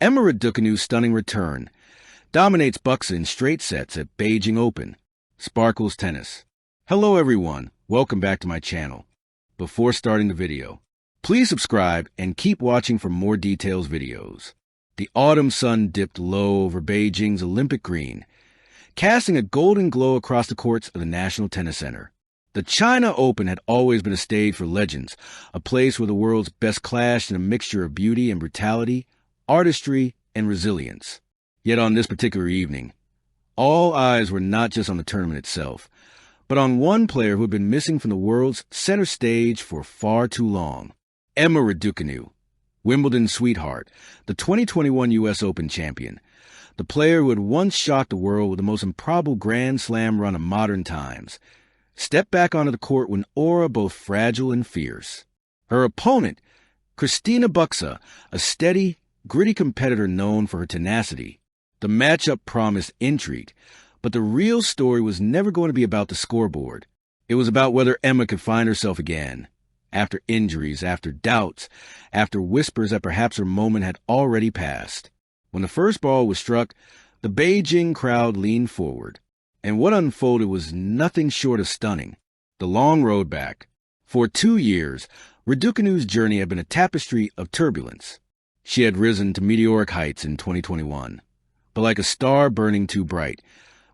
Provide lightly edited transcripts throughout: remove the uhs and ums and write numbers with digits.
Emma Raducanu's stunning return dominates Bucșa in straight sets at Beijing Open. Sparkles tennis. Hello everyone, welcome back to my channel. Before starting the video, please subscribe and keep watching for more details videos. The autumn sun dipped low over Beijing's Olympic green, casting a golden glow across the courts of the National Tennis Center. The China Open had always been a stage for legends, a place where the world's best clashed in a mixture of beauty and brutality, artistry and resilience. Yet on this particular evening, all eyes were not just on the tournament itself, but on one player who had been missing from the world's center stage for far too long. Emma Raducanu, Wimbledon's sweetheart, the 2021 U.S. Open champion, the player who had once shocked the world with the most improbable Grand Slam run of modern times, stepped back onto the court with an aura both fragile and fierce. Her opponent, Christina Bucșa, a steady, gritty competitor known for her tenacity. The matchup promised intrigue, but the real story was never going to be about the scoreboard. It was about whether Emma could find herself again, after injuries, after doubts, after whispers that perhaps her moment had already passed. When the first ball was struck, the Beijing crowd leaned forward, and what unfolded was nothing short of stunning. The long road back. For 2 years, Raducanu's journey had been a tapestry of turbulence. She had risen to meteoric heights in 2021, but like a star burning too bright,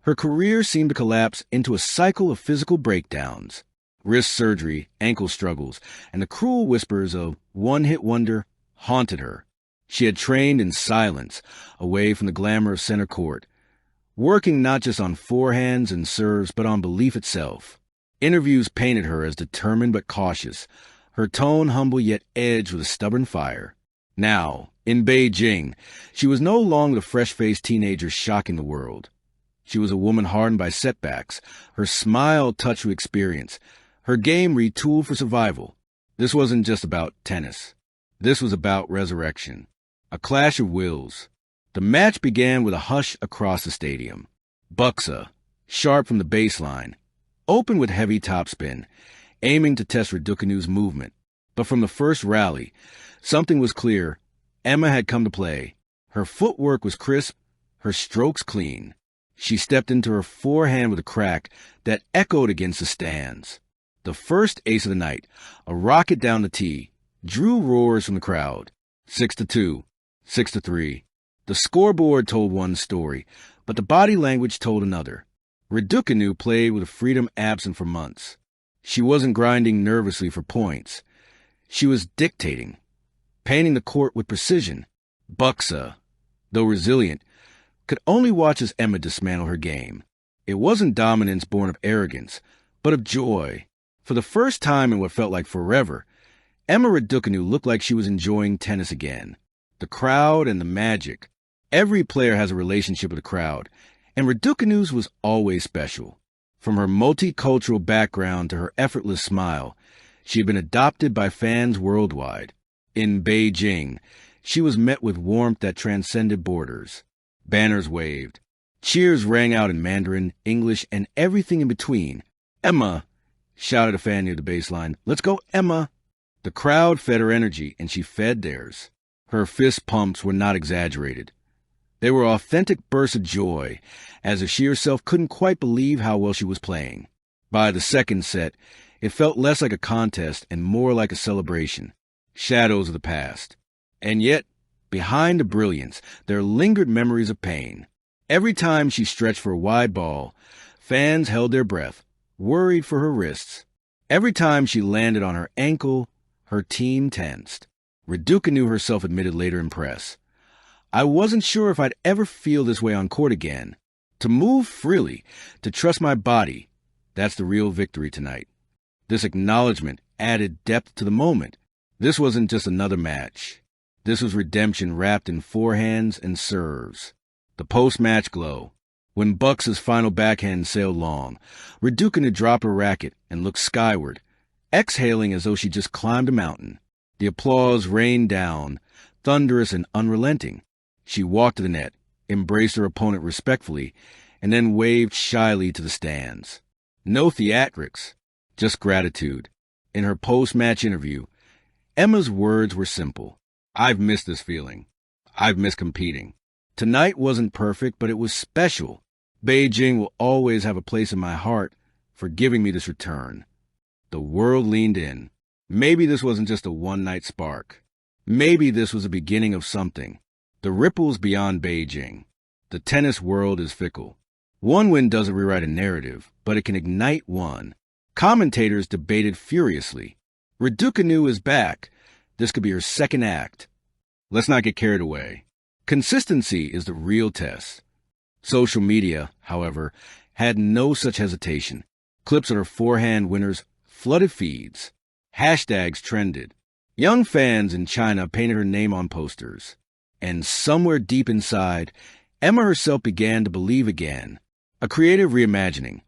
her career seemed to collapse into a cycle of physical breakdowns. Wrist surgery, ankle struggles, and the cruel whispers of one-hit wonder haunted her. She had trained in silence, away from the glamour of center court, working not just on forehands and serves, but on belief itself. Interviews painted her as determined but cautious, her tone humble yet edged with a stubborn fire. Now, in Beijing, she was no longer the fresh-faced teenager shocking the world. She was a woman hardened by setbacks, her smile touched with experience, her game retooled for survival. This wasn't just about tennis. This was about resurrection. A clash of wills. The match began with a hush across the stadium. Bucșa, sharp from the baseline, opened with heavy topspin, aiming to test Raducanu's movement. But from the first rally, something was clear. Emma had come to play. Her footwork was crisp, her strokes clean. She stepped into her forehand with a crack that echoed against the stands. The first ace of the night, a rocket down the tee, drew roars from the crowd. 6-2, 6-3. The scoreboard told one story, but the body language told another. Raducanu played with a freedom absent for months. She wasn't grinding nervously for points. She was dictating, painting the court with precision. Bucșa, though resilient, could only watch as Emma dismantle her game. It wasn't dominance born of arrogance, but of joy. For the first time in what felt like forever, Emma Raducanu looked like she was enjoying tennis again. The crowd and the magic. Every player has a relationship with the crowd, and Raducanu's was always special. From her multicultural background to her effortless smile, she had been adopted by fans worldwide. In Beijing, she was met with warmth that transcended borders. Banners waved. Cheers rang out in Mandarin, English, and everything in between. "Emma!" shouted a fan near the baseline. "Let's go, Emma!" The crowd fed her energy, and she fed theirs. Her fist pumps were not exaggerated. They were authentic bursts of joy, as if she herself couldn't quite believe how well she was playing. By the second set, it felt less like a contest and more like a celebration. Shadows of the past. And yet, behind the brilliance, there lingered memories of pain. Every time she stretched for a wide ball, fans held their breath, worried for her wrists. Every time she landed on her ankle, her team tensed. Raducanu herself admitted later in press, "I wasn't sure if I'd ever feel this way on court again. To move freely, to trust my body, that's the real victory tonight." This acknowledgement added depth to the moment. This wasn't just another match. This was redemption wrapped in forehands and serves. The post-match glow. When Bucșa's final backhand sailed long, Raducanu dropped her racket and looked skyward, exhaling as though she just climbed a mountain. The applause rained down, thunderous and unrelenting. She walked to the net, embraced her opponent respectfully, and then waved shyly to the stands. No theatrics, just gratitude. In her post-match interview, Emma's words were simple. "I've missed this feeling. I've missed competing. Tonight wasn't perfect, but it was special. Beijing will always have a place in my heart for giving me this return. The world leaned in. Maybe this wasn't just a one-night spark. Maybe this was the beginning of something. The ripples beyond Beijing. The tennis world is fickle. One win doesn't rewrite a narrative, but it can ignite one. Commentators debated furiously. Raducanu is back. This could be her second act. Let's not get carried away. Consistency is the real test. Social media, however, had no such hesitation. Clips of her forehand winners flooded feeds. Hashtags trended. Young fans in China painted her name on posters. And somewhere deep inside, Emma herself began to believe again. A creative reimagining.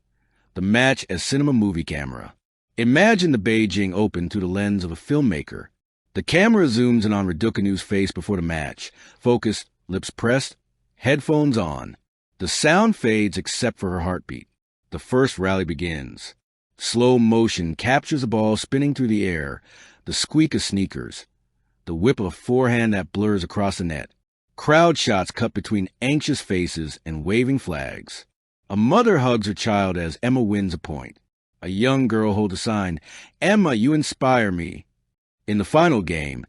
The match as cinema movie camera. Imagine the Beijing Open through the lens of a filmmaker. The camera zooms in on Raducanu's face before the match. Focused, lips pressed, headphones on. The sound fades except for her heartbeat. The first rally begins. Slow motion captures the ball spinning through the air, the squeak of sneakers, the whip of a forehand that blurs across the net. Crowd shots cut between anxious faces and waving flags. A mother hugs her child as Emma wins a point. A young girl holds a sign, "Emma, you inspire me." In the final game,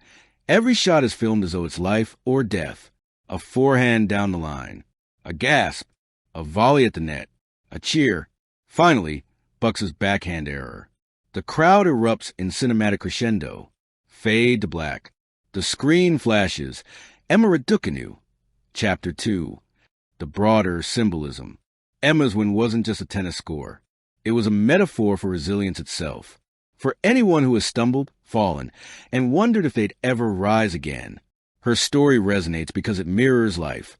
every shot is filmed as though it's life or death. A forehand down the line. A gasp. A volley at the net. A cheer. Finally, Bucșa's backhand error. The crowd erupts in cinematic crescendo. Fade to black. The screen flashes. Emma Raducanu. Chapter 2. The broader symbolism. Emma's win wasn't just a tennis score. It was a metaphor for resilience itself. For anyone who has stumbled, fallen, and wondered if they'd ever rise again. Her story resonates because it mirrors life.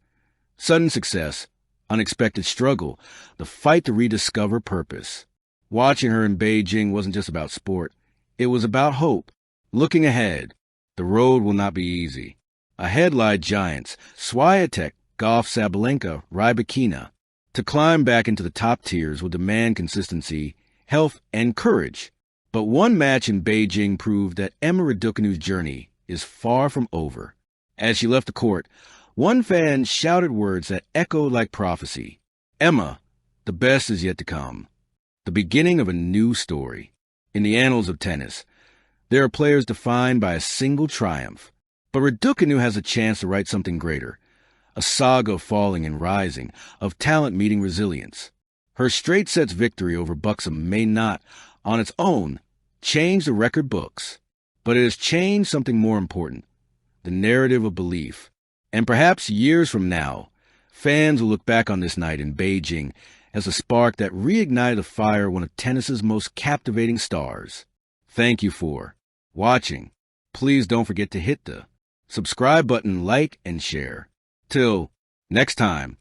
Sudden success, unexpected struggle, the fight to rediscover purpose. Watching her in Beijing wasn't just about sport. It was about hope. Looking ahead, the road will not be easy. Ahead lie giants, Swiatek, Goff, Sabalenka, Rybakina. To climb back into the top tiers will demand consistency, health, and courage. But one match in Beijing proved that Emma Raducanu's journey is far from over. As she left the court, one fan shouted words that echoed like prophecy. Emma, the best is yet to come. The beginning of a new story. In the annals of tennis, there are players defined by a single triumph. But Raducanu has a chance to write something greater. A saga of falling and rising, of talent meeting resilience. Her straight sets victory over Bucșa may not, on its own, change the record books. But it has changed something more important. The narrative of belief. And perhaps years from now, fans will look back on this night in Beijing as a spark that reignited the fire of one of tennis's most captivating stars. Thank you for watching. Please don't forget to hit the subscribe button, like, and share. Till next time.